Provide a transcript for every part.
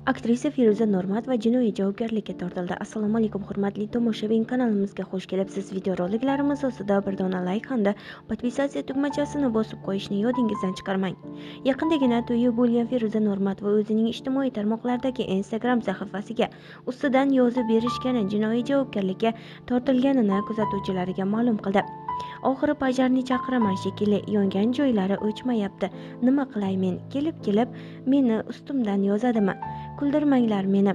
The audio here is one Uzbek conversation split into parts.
Aktrisa Feruza Normatova jinoiy javobgarlikka tortildi. Assalomu alaykum hurmatli tomoshabin, kanalimizga xush kelibsiz. Videoroliklarimiz ostida bir dona layk hamda podpisatsiya tugmachasini bosib qo'yishni yodingizdan chiqarmang. Yaqindagina to'yi bo'lgan Feruza Normatova o'zining ijtimoiy tarmoqlardagi Instagram sahifasiga ustidan yozib berishgani jinoiy javobgarlikka tortilganini kuzatuvchilariga ma'lum qildi. Oxiri pojarni chaqiraman shekilli, yongan joylari o'chmayapti. Nima qilay men? Kelib meni ustimdan yozadimi? Kuldirmanglar meni.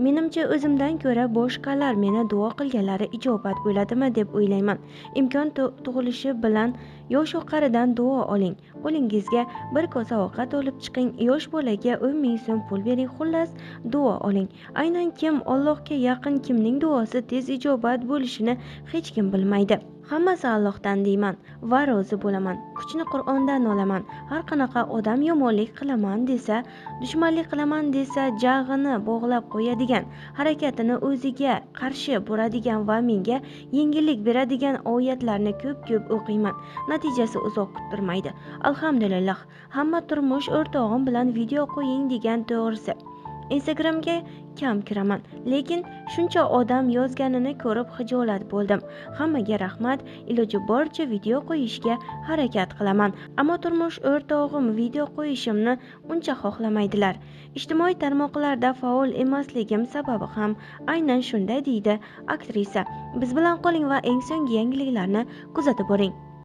Menimcha o'zimdan ko'ra boshqalar meni duo qilganlari ijobat bo'ladimi deb o'ylayman. Imkon tug'ilishi bilan yosh qaridan duo oling. Qo'lingizga bir kosa ovqat olib chiqing, yosh bolaga 10 ming so'm pul bering, xullas duo oling. Aynan kim Allohga yaqin, kimning duosi tez ijobat bo'lishini hech kim bilmaydi. Hammasi Allohdan deyman va rozi bo'laman. Kuchni Qur'ondan olaman. Har qanaqa odam yomonlik qilaman desa, dushmanlik qilaman desa, jag'ini bog'lab qo'yadigan, harakatini o'ziga qarshi buradigan va menga yengillik beradigan oyatlarni ko'p o'qiyman. Natijasi uzoq kuttirmaydi. Alhamdulillah. Hamma turmush o'rtog'im bilan video qo'ying degan to'g'risi. Instagramga kam kiraman, lekin shuncha odam yozganini ko'rib xijolat bo'ldim. Hammaga rahmat, iloji boricha video qo'yishga harakat qilaman, ammo turmush o'rtog'im video qo'yishimni uncha xohlamaydilar. Ijtimoiy tarmoqlarda faol emasligim sababi ham aynan shunday deydi aktrisa. Biz bilan qoling va eng so'nggi yangiliklarni kuzatib boring.